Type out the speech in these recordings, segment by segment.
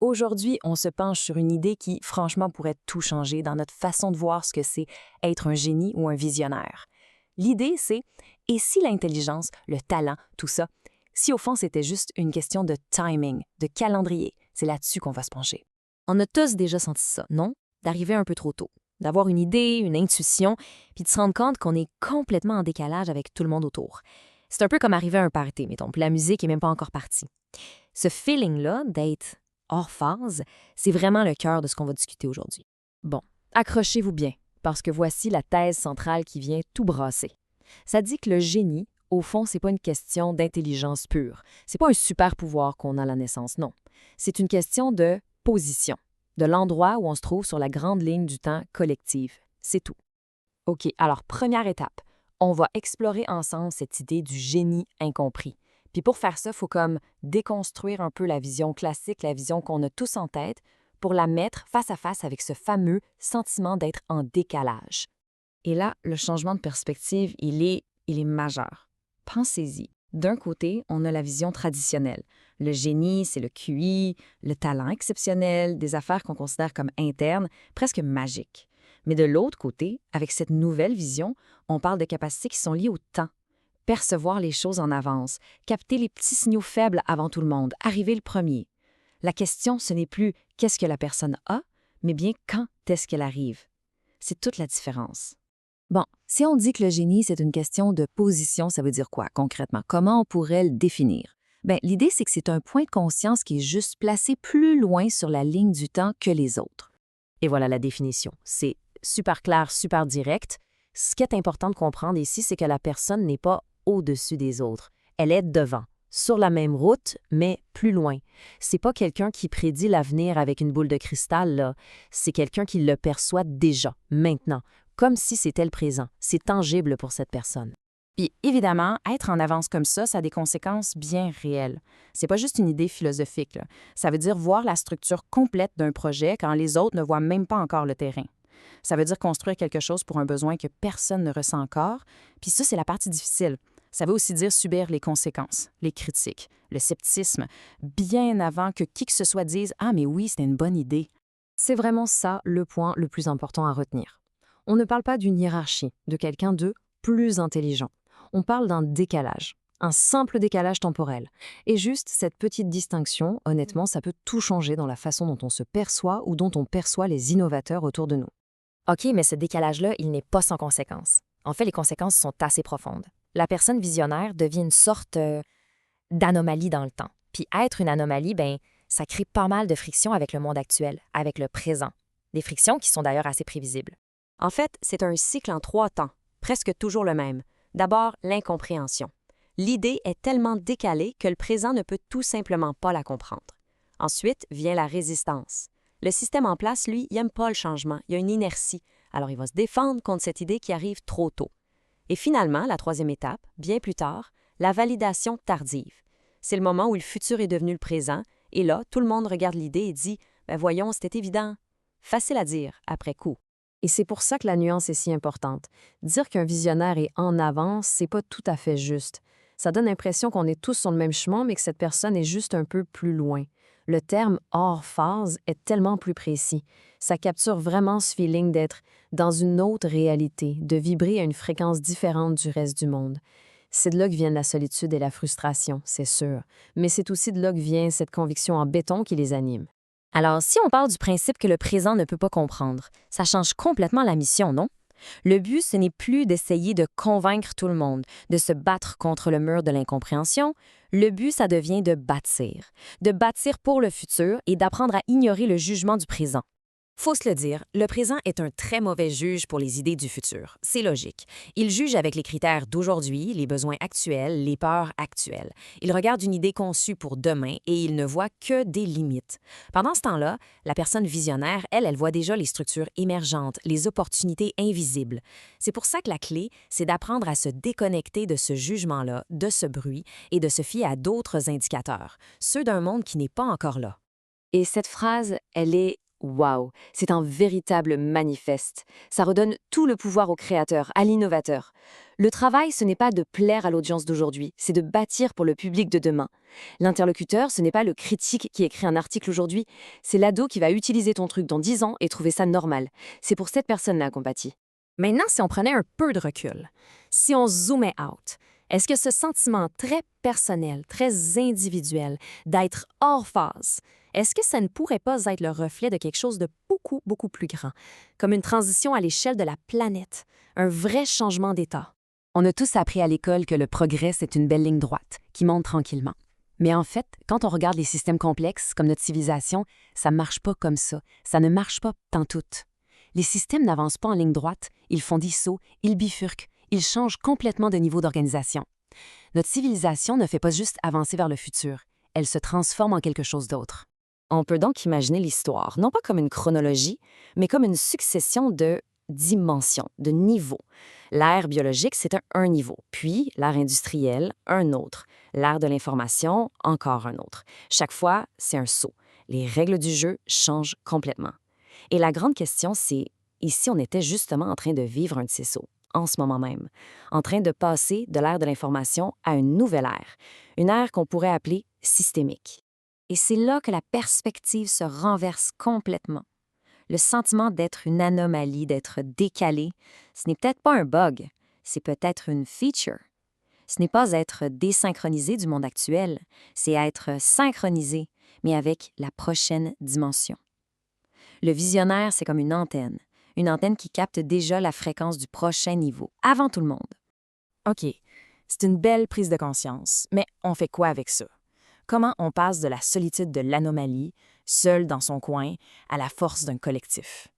Aujourd'hui, on se penche sur une idée qui, franchement, pourrait tout changer dans notre façon de voir ce que c'est être un génie ou un visionnaire. L'idée, c'est, et si l'intelligence, le talent, tout ça, si au fond c'était juste une question de timing, de calendrier, c'est là-dessus qu'on va se pencher. On a tous déjà senti ça, non? D'arriver un peu trop tôt, d'avoir une idée, une intuition, puis de se rendre compte qu'on est complètement en décalage avec tout le monde autour. C'est un peu comme arriver à un party, mettons, puis la musique est même pas encore partie. Ce feeling-là d'être hors phase, c'est vraiment le cœur de ce qu'on va discuter aujourd'hui. Bon, accrochez-vous bien, parce que voici la thèse centrale qui vient tout brasser. Ça dit que le génie, au fond, c'est pas une question d'intelligence pure. C'est pas un super pouvoir qu'on a à la naissance, non. C'est une question de position, de l'endroit où on se trouve sur la grande ligne du temps collective. C'est tout. OK, alors première étape, on va explorer ensemble cette idée du génie incompris. Puis pour faire ça, il faut comme déconstruire un peu la vision classique, la vision qu'on a tous en tête, pour la mettre face à face avec ce fameux sentiment d'être en décalage. Et là, le changement de perspective, il est majeur. Pensez-y. D'un côté, on a la vision traditionnelle. Le génie, c'est le QI, le talent exceptionnel, des affaires qu'on considère comme internes, presque magiques. Mais de l'autre côté, avec cette nouvelle vision, on parle de capacités qui sont liées au temps. Percevoir les choses en avance, capter les petits signaux faibles avant tout le monde, arriver le premier. La question, ce n'est plus qu'est-ce que la personne a, mais bien quand est-ce qu'elle arrive. C'est toute la différence. Bon, si on dit que le génie, c'est une question de position, ça veut dire quoi concrètement? Comment on pourrait le définir? Bien, l'idée, c'est que c'est un point de conscience qui est juste placé plus loin sur la ligne du temps que les autres. Et voilà la définition. C'est super clair, super direct. Ce qui est important de comprendre ici, c'est que la personne n'est pas au-dessus des autres. Elle est devant, sur la même route, mais plus loin. C'est pas quelqu'un qui prédit l'avenir avec une boule de cristal, là. C'est quelqu'un qui le perçoit déjà, maintenant, comme si c'était le présent. C'est tangible pour cette personne. Puis évidemment, être en avance comme ça a des conséquences bien réelles. C'est pas juste une idée philosophique, là. Ça veut dire voir la structure complète d'un projet quand les autres ne voient même pas encore le terrain. Ça veut dire construire quelque chose pour un besoin que personne ne ressent encore. Puis ça, c'est la partie difficile. Ça veut aussi dire subir les conséquences, les critiques, le sceptisme, bien avant que qui que ce soit dise « Ah, mais oui, c'était une bonne idée ». C'est vraiment ça le point le plus important à retenir. On ne parle pas d'une hiérarchie, de quelqu'un de plus intelligent. On parle d'un décalage, un simple décalage temporel. Et juste cette petite distinction, honnêtement, ça peut tout changer dans la façon dont on se perçoit ou dont on perçoit les innovateurs autour de nous. OK, mais ce décalage-là, il n'est pas sans conséquences. En fait, les conséquences sont assez profondes. La personne visionnaire devient une sorte d'anomalie dans le temps. Puis être une anomalie, ben, ça crée pas mal de frictions avec le monde actuel, avec le présent. Des frictions qui sont d'ailleurs assez prévisibles. En fait, c'est un cycle en 3 temps, presque toujours le même. D'abord, l'incompréhension. L'idée est tellement décalée que le présent ne peut tout simplement pas la comprendre. Ensuite vient la résistance. Le système en place, lui, il n'aime pas le changement, il y a une inertie, alors il va se défendre contre cette idée qui arrive trop tôt. Et finalement, la troisième étape, bien plus tard, la validation tardive. C'est le moment où le futur est devenu le présent, et là, tout le monde regarde l'idée et dit « Ben voyons, c'était évident ». Facile à dire, après coup. Et c'est pour ça que la nuance est si importante. Dire qu'un visionnaire est en avance, c'est pas tout à fait juste. Ça donne l'impression qu'on est tous sur le même chemin, mais que cette personne est juste un peu plus loin. Le terme hors phase est tellement plus précis. Ça capture vraiment ce feeling d'être dans une autre réalité, de vibrer à une fréquence différente du reste du monde. C'est de là que viennent la solitude et la frustration, c'est sûr. Mais c'est aussi de là que vient cette conviction en béton qui les anime. Alors, si on parle du principe que le présent ne peut pas comprendre, ça change complètement la mission, non? Le but, ce n'est plus d'essayer de convaincre tout le monde, de se battre contre le mur de l'incompréhension. Le but, ça devient de bâtir pour le futur et d'apprendre à ignorer le jugement du présent. Faut se le dire, le présent est un très mauvais juge pour les idées du futur. C'est logique. Il juge avec les critères d'aujourd'hui, les besoins actuels, les peurs actuelles. Il regarde une idée conçue pour demain et il ne voit que des limites. Pendant ce temps-là, la personne visionnaire, elle voit déjà les structures émergentes, les opportunités invisibles. C'est pour ça que la clé, c'est d'apprendre à se déconnecter de ce jugement-là, de ce bruit et de se fier à d'autres indicateurs, ceux d'un monde qui n'est pas encore là. Et cette phrase, elle est wow, c'est un véritable manifeste. Ça redonne tout le pouvoir au créateur, à l'innovateur. Le travail, ce n'est pas de plaire à l'audience d'aujourd'hui, c'est de bâtir pour le public de demain. L'interlocuteur, ce n'est pas le critique qui écrit un article aujourd'hui, c'est l'ado qui va utiliser ton truc dans 10 ans et trouver ça normal. C'est pour cette personne-là qu'on bâtit. Maintenant, si on prenait un peu de recul, si on zoomait out, est-ce que ce sentiment très personnel, très individuel, d'être hors phase, est-ce que ça ne pourrait pas être le reflet de quelque chose de beaucoup, beaucoup plus grand, comme une transition à l'échelle de la planète, un vrai changement d'état? On a tous appris à l'école que le progrès, c'est une belle ligne droite, qui monte tranquillement. Mais en fait, quand on regarde les systèmes complexes, comme notre civilisation, ça ne marche pas comme ça. Ça ne marche pas pantoute. Les systèmes n'avancent pas en ligne droite, ils font des sauts, ils bifurquent, ils changent complètement de niveau d'organisation. Notre civilisation ne fait pas juste avancer vers le futur, elle se transforme en quelque chose d'autre. On peut donc imaginer l'histoire, non pas comme une chronologie, mais comme une succession de dimensions, de niveaux. L'ère biologique, c'est un niveau, puis l'ère industrielle, un autre, l'ère de l'information, encore un autre. Chaque fois, c'est un saut. Les règles du jeu changent complètement. Et la grande question, c'est, et si on était justement en train de vivre un de ces sauts, en ce moment même, en train de passer de l'ère de l'information à une nouvelle ère, une ère qu'on pourrait appeler systémique. Et c'est là que la perspective se renverse complètement. Le sentiment d'être une anomalie, d'être décalé, ce n'est peut-être pas un bug, c'est peut-être une feature. Ce n'est pas être désynchronisé du monde actuel, c'est être synchronisé, mais avec la prochaine dimension. Le visionnaire, c'est comme une antenne qui capte déjà la fréquence du prochain niveau, avant tout le monde. OK, c'est une belle prise de conscience, mais on fait quoi avec ça? Comment on passe de la solitude de l'anomalie, seul dans son coin, à la force d'un collectif?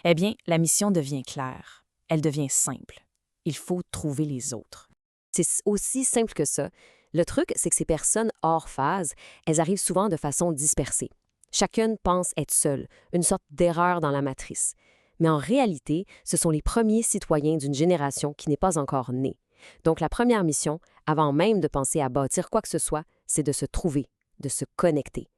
Eh bien, la mission devient claire. Elle devient simple. Il faut trouver les autres. C'est aussi simple que ça. Le truc, c'est que ces personnes hors phase, elles arrivent souvent de façon dispersée. Chacune pense être seule, une sorte d'erreur dans la matrice. Mais en réalité, ce sont les premiers citoyens d'une génération qui n'est pas encore née. Donc la première mission, avant même de penser à bâtir quoi que ce soit, c'est de se trouver, de se connecter.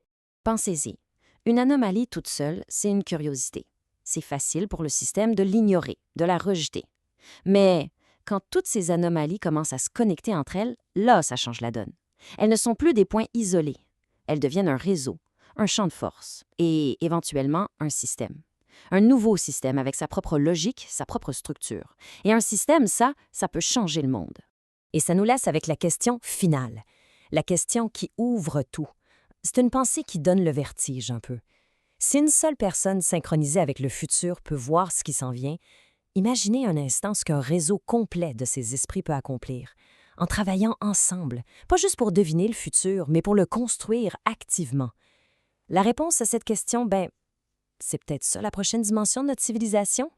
Pensez-y. Une anomalie toute seule, c'est une curiosité. C'est facile pour le système de l'ignorer, de la rejeter. Mais quand toutes ces anomalies commencent à se connecter entre elles, là, ça change la donne. Elles ne sont plus des points isolés. Elles deviennent un réseau, un champ de force et éventuellement un système. Un nouveau système avec sa propre logique, sa propre structure. Et un système, ça peut changer le monde. Et ça nous laisse avec la question finale, la question qui ouvre tout. C'est une pensée qui donne le vertige un peu. Si une seule personne synchronisée avec le futur peut voir ce qui s'en vient, imaginez un instant ce qu'un réseau complet de ces esprits peut accomplir, en travaillant ensemble, pas juste pour deviner le futur, mais pour le construire activement. La réponse à cette question, c'est peut-être ça la prochaine dimension de notre civilisation?